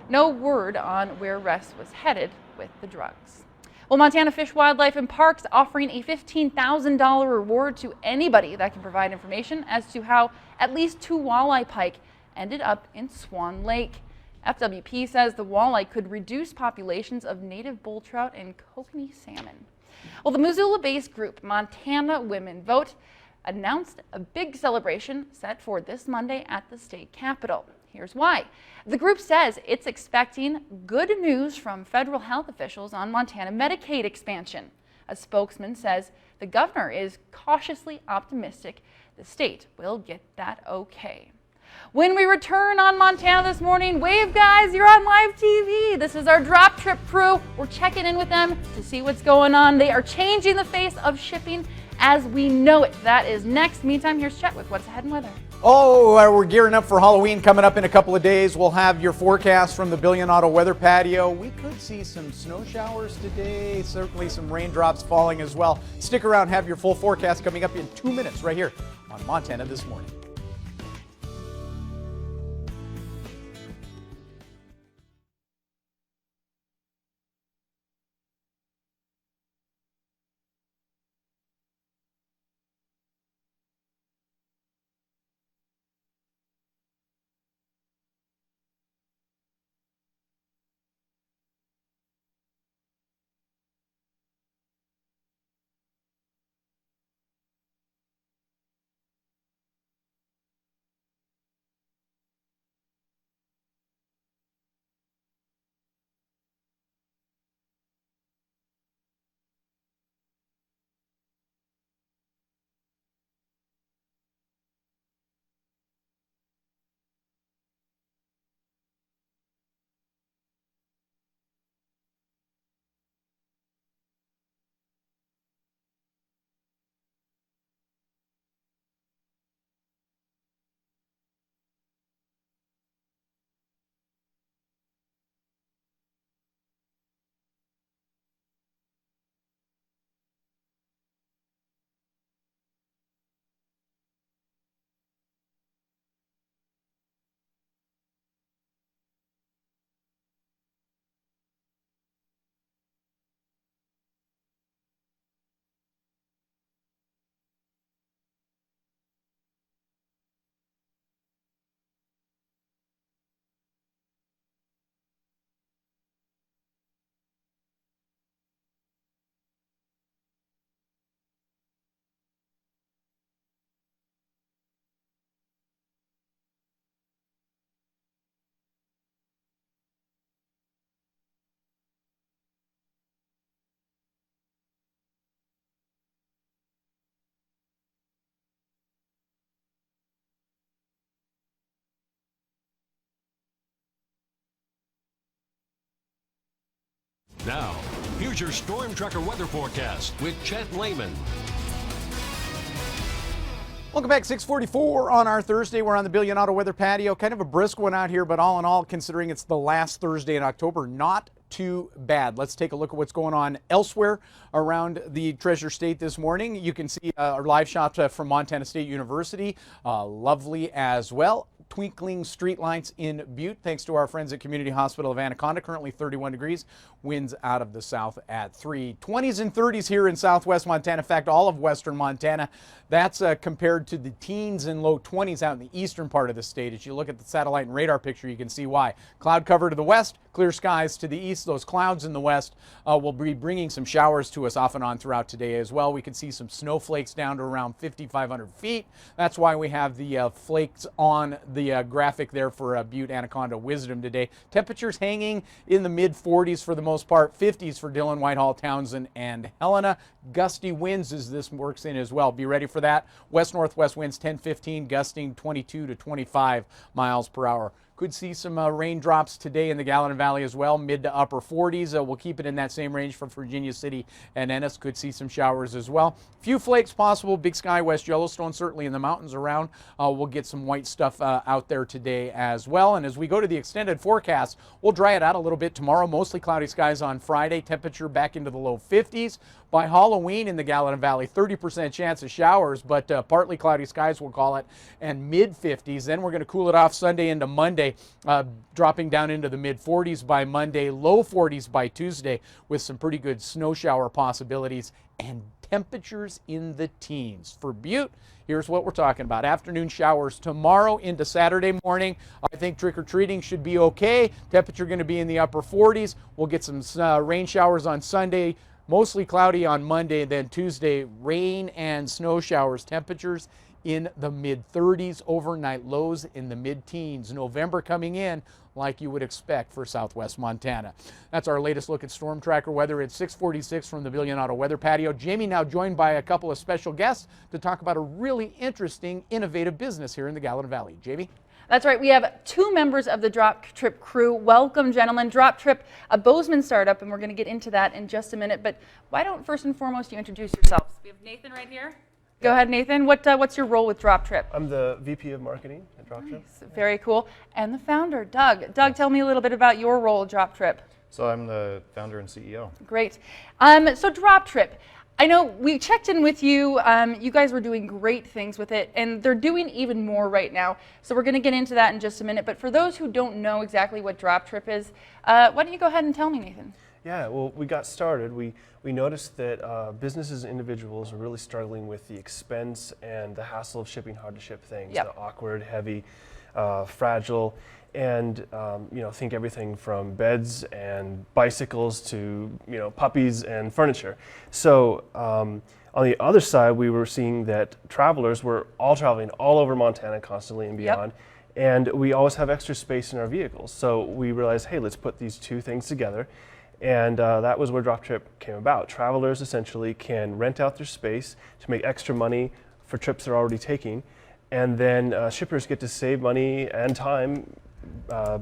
No word on where Ress was headed with the drugs. Well, Montana Fish, Wildlife, and Parks offering a $15,000 reward to anybody that can provide information as to how at least 2 walleye pike ended up in Swan Lake. FWP says the walleye could reduce populations of native bull trout and kokanee salmon. Well, the Missoula-based group Montana Women Vote announced a big celebration set for this Monday at the state capitol. Here's why. The group says it's expecting good news from federal health officials on Montana Medicaid expansion. A spokesman says the governor is cautiously optimistic the state will get that okay. When we return on Montana this morning, wave guys, you're on live TV. This is our DropTrip crew. We're checking in with them to see what's going on. They are changing the face of shipping as we know it. That is next. Meantime, here's Chet with what's ahead in weather. Oh, we're gearing up for Halloween coming up in a couple of days. We'll have your forecast from the Billion Auto Weather Patio. We could see some snow showers today, certainly some raindrops falling as well. Stick around, have your full forecast coming up in 2 minutes right here on Montana This Morning. Now, here's your Storm Tracker weather forecast with Chet Lehman. Welcome back, 6:44 on our Thursday. We're on the Billion Auto Weather Patio. Kind of a brisk one out here, but all in all, considering it's the last Thursday in October, not too bad. Let's take a look at what's going on elsewhere around the Treasure State this morning. You can see our live shot from Montana State University. Lovely as well. Twinkling street lights in Butte, thanks to our friends at Community Hospital of Anaconda. Currently 31 degrees, winds out of the south at 3. 20s and 30s here in southwest Montana. In fact, all of western Montana. That's compared to the teens and low 20s out in the eastern part of the state. As you look at the satellite and radar picture, you can see why. Cloud cover to the west, clear skies to the east. Those clouds in the west will be bringing some showers to us off and on throughout today as well. We can see some snowflakes down to around 5,500 feet. That's why we have the flakes on the graphic there for Butte, Anaconda, Wisdom today. Temperatures hanging in the mid 40s for the most part, 50s for Dillon, Whitehall, Townsend, and Helena. Gusty winds as this works in as well. Be ready for that. West-northwest winds 10-15, gusting 22 to 25 miles per hour. Could see some raindrops today in the Gallatin Valley as well, mid to upper 40s. We'll keep it in that same range for Virginia City and Ennis. Could see some showers as well. Few flakes possible. Big Sky, West Yellowstone, certainly in the mountains around. We'll get some white stuff out there today as well. And as we go to the extended forecast, we'll dry it out a little bit tomorrow. Mostly cloudy skies on Friday. Temperature back into the low 50s. By Halloween in the Gallatin Valley, 30% chance of showers, but partly cloudy skies, we'll call it, and mid-50s. Then we're going to cool it off Sunday into Monday, dropping down into the mid-40s by Monday, low 40s by Tuesday, with some pretty good snow shower possibilities and temperatures in the teens. For Butte, here's what we're talking about. Afternoon showers tomorrow into Saturday morning. I think trick-or-treating should be okay. Temperature going to be in the upper 40s. We'll get some rain showers on Sunday. Mostly cloudy on Monday, then Tuesday, rain and snow showers. Temperatures in the mid-30s, overnight lows in the mid-teens. November coming in like you would expect for southwest Montana. That's our latest look at Storm Tracker weather at 6:46 from the Billion Auto Weather Patio. Jamie now joined by a couple of special guests to talk about a really interesting, innovative business here in the Gallatin Valley. Jamie? That's right. We have two members of the DropTrip crew. Welcome, gentlemen. DropTrip, a Bozeman startup, and we're going to get into that in just a minute. But why don't first and foremost you introduce yourselves? We have Nathan right here. Go ahead, Nathan. What's your role with DropTrip? I'm the VP of Marketing at DropTrip. Nice. Very cool. And the founder, Doug. Doug, tell me a little bit about your role at DropTrip. So I'm the founder and CEO. Great. So DropTrip. I know we checked in with you. You guys were doing great things with it, and they're doing even more right now. So we're going to get into that in just a minute. But for those who don't know exactly what DropTrip is, why don't you go ahead and tell me, Nathan? Yeah, well, we got started. We noticed that businesses and individuals are really struggling with the expense and the hassle of shipping hard-to-ship things, Yep. the awkward, heavy, fragile, and think everything from beds and bicycles to puppies and furniture. So on the other side, we were seeing that travelers were all traveling all over Montana constantly and beyond, and we always have extra space in our vehicles. So we realized, hey, let's put these two things together, and that was where DropTrip came about. Travelers essentially can rent out their space to make extra money for trips they're already taking, and then shippers get to save money and time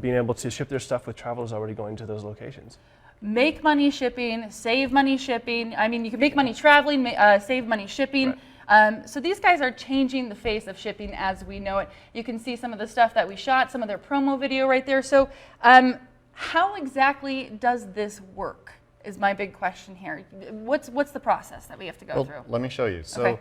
being able to ship their stuff with travelers already going to those locations. Make money shipping, save money shipping. I mean, you can make money traveling, save money shipping. Right. So these guys are changing the face of shipping as we know it. You can see some of the stuff that we shot, some of their promo video right there. So how exactly does this work is my big question here. What's the process that we have to go through? Let me show you. So. Okay.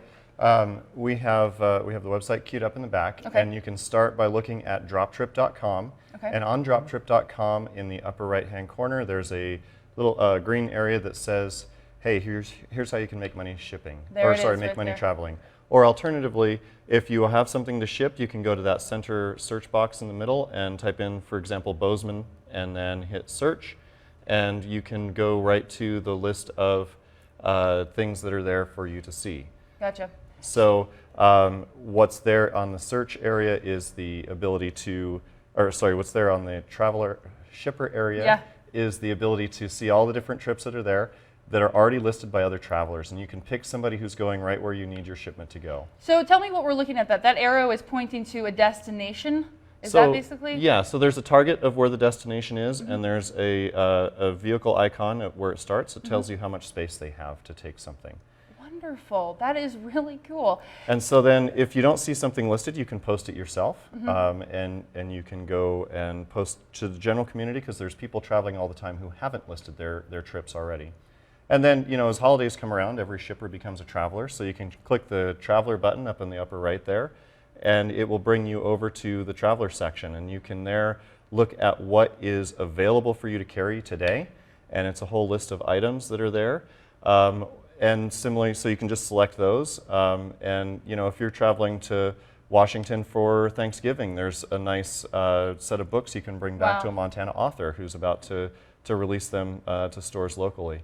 We have the website queued up in the back, and you can start by looking at droptrip.com. Okay. And on droptrip.com, in the upper right-hand corner, there's a little green area that says, "Hey, here's how you can make money shipping," make money traveling. Or alternatively, if you have something to ship, you can go to that center search box in the middle and type in, for example, Bozeman, and then hit search, and you can go right to the list of things that are there for you to see. Gotcha. So what's there on the search area is the ability to, what's there on the shipper area is the ability to see all the different trips that are there that are already listed by other travelers, and you can pick somebody who's going right where you need your shipment to go. So tell me what we're looking at. That arrow is pointing to a destination. Is that basically? Yeah, so there's a target of where the destination is, and there's a vehicle icon at where it starts. It tells you how much space they have to take something. Wonderful. That is really cool. And so then if you don't see something listed, you can post it yourself, and you can go and post to the general community, because there's people traveling all the time who haven't listed their trips already. And then, as holidays come around, every shipper becomes a traveler, so you can click the traveler button up in the upper right there, and it will bring you over to the traveler section, and you can there look at what is available for you to carry today, and it's a whole list of items that are there. And similarly, so you can just select those. And if you're traveling to Washington for Thanksgiving, there's a nice set of books you can bring back to a Montana author who's about to release them to stores locally.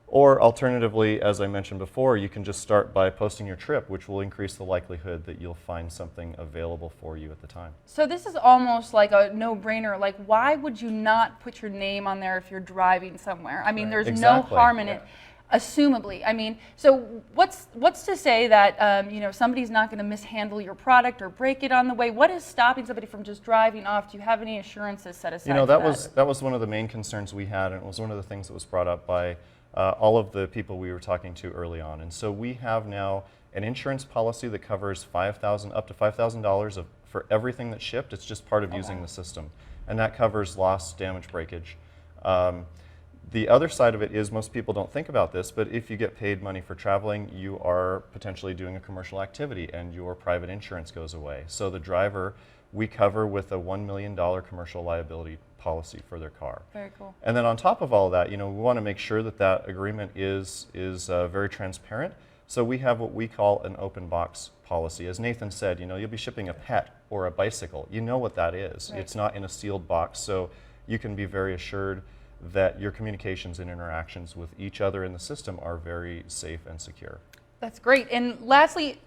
Or alternatively, as I mentioned before, you can just start by posting your trip, which will increase the likelihood that you'll find something available for you at the time. So this is almost like a no-brainer. Like, why would you not put your name on there if you're driving somewhere? I mean, there's no harm in it. Assumably. I mean, so what's to say that somebody's not going to mishandle your product or break it on the way? What is stopping somebody from just driving off? Do you have any assurances set aside? That was one of the main concerns we had, and it was one of the things that was brought up by all of the people we were talking to early on. And so we have now an insurance policy that covers up to $5,000 for everything that's shipped. It's just part of using the system, and that covers loss, damage, breakage. The other side of it is most people don't think about this, but if you get paid money for traveling, you are potentially doing a commercial activity and your private insurance goes away. So the driver, we cover with a $1 million commercial liability policy for their car. Very cool. And then on top of all that, we want to make sure that that agreement is very transparent. So we have what we call an open box policy. As Nathan said, you'll be shipping a pet or a bicycle. You know what that is. Right. It's not in a sealed box, so you can be very assured that your communications and interactions with each other in the system are very safe and secure. That's great. And lastly,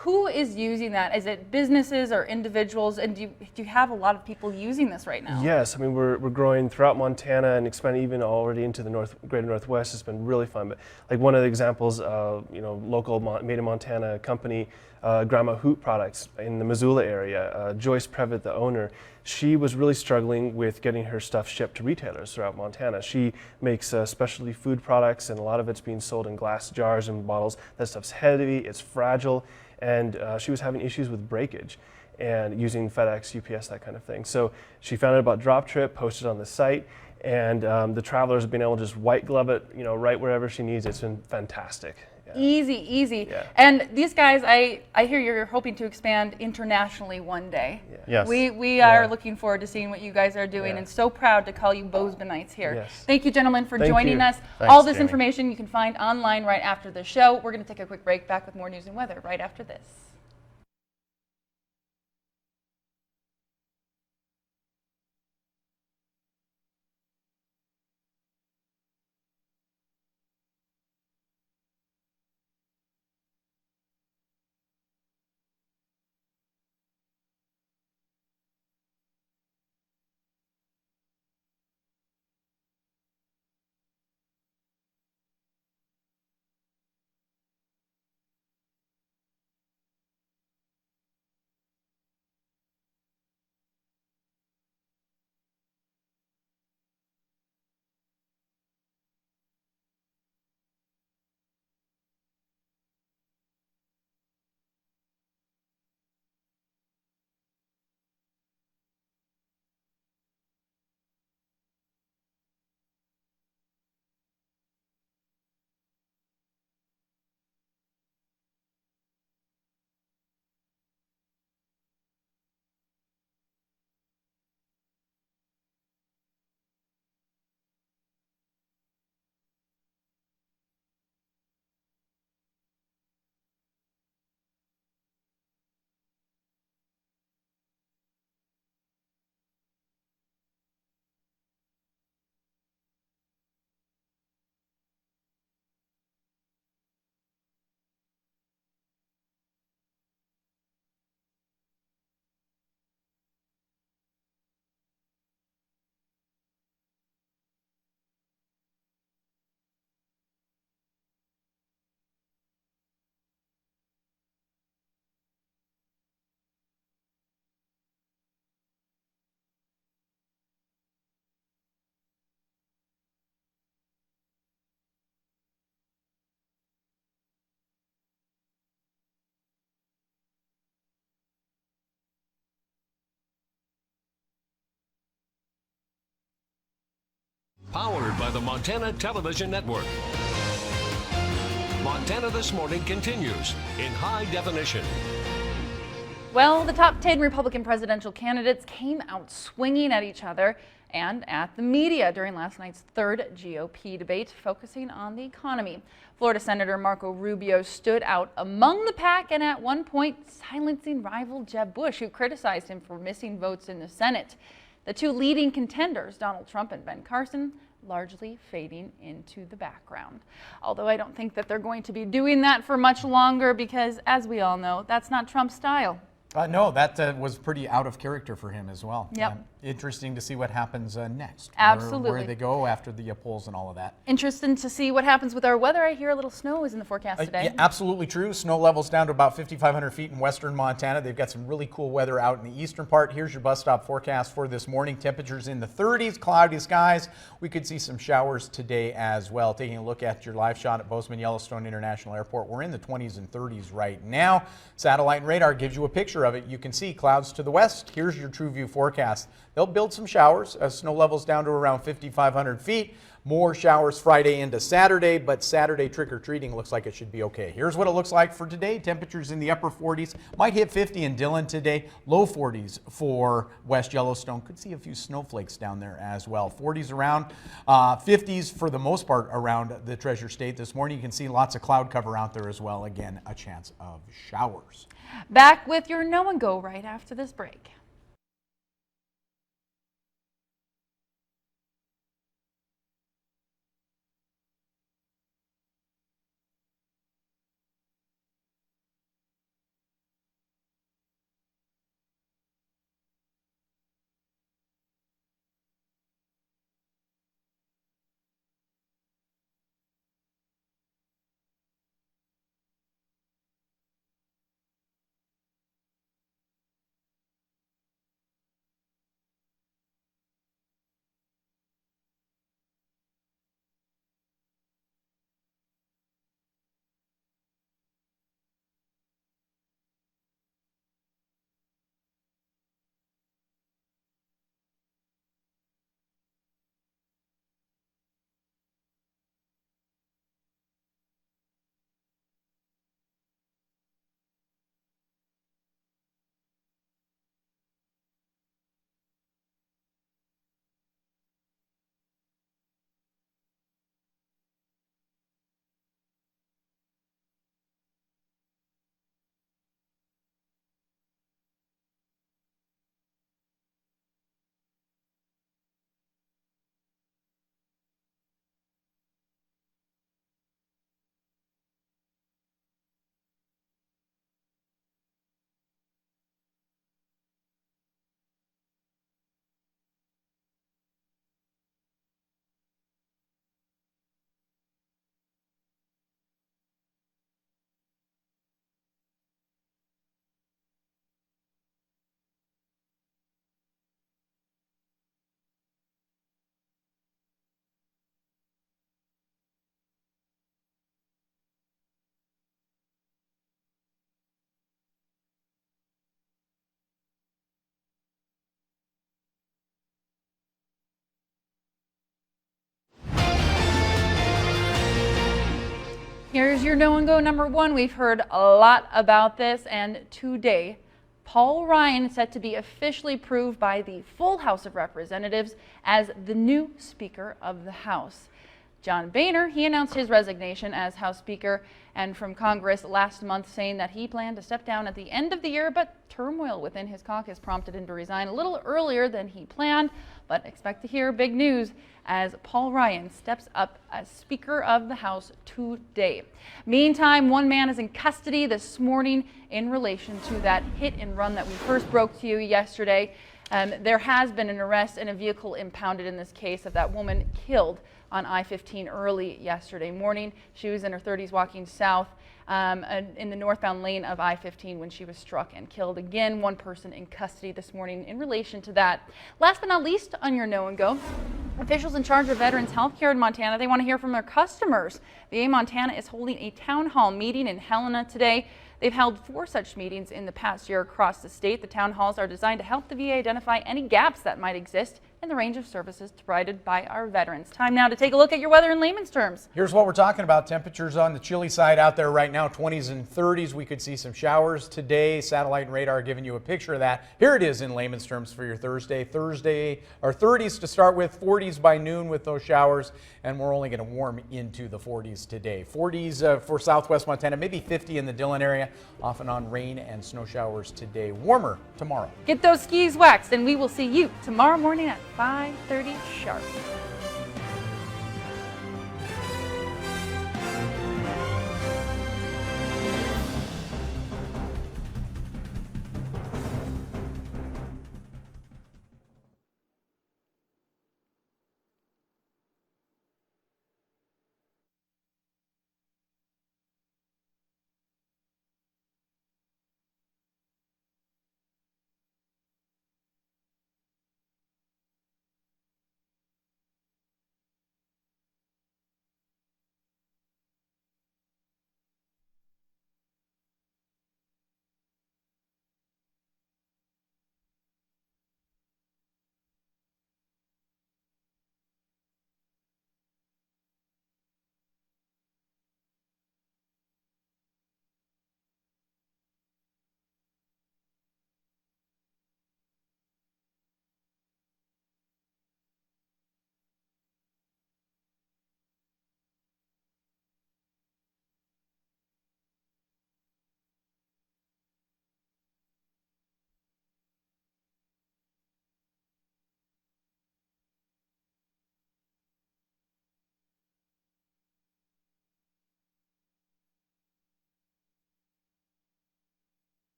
Who is using that? Is it businesses or individuals? And do you have a lot of people using this right now? Yes, I mean we're growing throughout Montana and expanding even already into the greater Northwest. It's been really fun. But like one of the examples, local made in Montana company, Grandma Hoot Products in the Missoula area. Joyce Previtt, the owner, she was really struggling with getting her stuff shipped to retailers throughout Montana. She makes specialty food products, and a lot of it's being sold in glass jars and bottles. That stuff's heavy, it's fragile. And she was having issues with breakage and using FedEx, UPS, that kind of thing. So she found out about DropTrip, posted on the site, and the travelers have been able to just white glove it, right wherever she needs it. It's been fantastic. Yeah. Easy. Yeah. And these guys, I hear you're hoping to expand internationally one day. Yeah. Yes. We are looking forward to seeing what you guys are doing, and so proud to call you Bozemanites here. Yes. Thank you, gentlemen, for joining us. Thanks, All this Jamie. information you can find online right after the show. We're going to take a quick break, back with more news and weather right after this. Powered by the Montana Television Network. Montana This Morning continues in high definition. Well, the top 10 Republican presidential candidates came out swinging at each other and at the media during last night's third GOP debate, focusing on the economy. Florida Senator Marco Rubio stood out among the pack and at one point silencing rival Jeb Bush, who criticized him for missing votes in the Senate. The two leading contenders, Donald Trump and Ben Carson, largely fading into the background. Although I don't think that they're going to be doing that for much longer because, as we all know, that's not Trump's style. No, that was pretty out of character for him as well. Yep. Interesting to see what happens next. Absolutely. Where they go after the polls and all of that. Interesting to see what happens with our weather. I hear a little snow is in the forecast today. Yeah, absolutely true. Snow levels down to about 5,500 feet in western Montana. They've got some really cool weather out in the eastern part. Here's your bus stop forecast for this morning. Temperatures in the 30s, cloudy skies. We could see some showers today as well. Taking a look at your live shot at Bozeman Yellowstone International Airport. We're in the 20s and 30s right now. Satellite and radar gives you a picture of it. You can see clouds to the west. Here's your Trueview forecast. They'll build some showers. Snow levels down to around 5,500 feet. More showers Friday into Saturday, but Saturday trick-or-treating looks like it should be okay. Here's what it looks like for today. Temperatures in the upper 40s. Might hit 50 in Dillon today. Low 40s for West Yellowstone. Could see a few snowflakes down there as well. 40s around, 50s for the most part around the Treasure State this morning. You can see lots of cloud cover out there as well. Again, a chance of showers. Back with your Know and Go right after this break. Here's your No and Go number one. We've heard a lot about this, and today, Paul Ryan is set to be officially approved by the full House of Representatives as the new Speaker of the House. John Boehner, he announced his resignation as House Speaker and from Congress last month, saying that he planned to step down at the end of the year, but turmoil within his caucus prompted him to resign a little earlier than he planned. But expect to hear big news as Paul Ryan steps up as Speaker of the House today. Meantime, one man is in custody this morning in relation to that hit and run that we first broke to you yesterday. There has been an arrest and a vehicle impounded in this case of that woman killed on I-15 early yesterday morning. She was in her 30s walking south in the northbound lane of I-15 when she was struck and killed. Again, one person in custody this morning in relation to that. Last but not least on your No and Go, officials in charge of veterans health care in Montana, they want to hear from their customers. VA Montana is holding a town hall meeting in Helena today. They've held 4 such meetings in the past year across the state. The town halls are designed to help the VA identify any gaps that might exist in the range of services provided by our veterans. Time now to take a look at your weather in layman's terms. Here's what we're talking about. Temperatures on the chilly side out there right now, 20s and 30s. We could see some showers today. Satellite and radar giving you a picture of that. Here it is in layman's terms for your Thursday. Thursday, or 30s to start with, 40s by noon with those showers, and we're only going to warm into the 40s today. 40s for southwest Montana, maybe 50 in the Dillon area. Off and on rain and snow showers today. Warmer tomorrow. Get those skis waxed, and we will see you tomorrow morning at 5:30 sharp.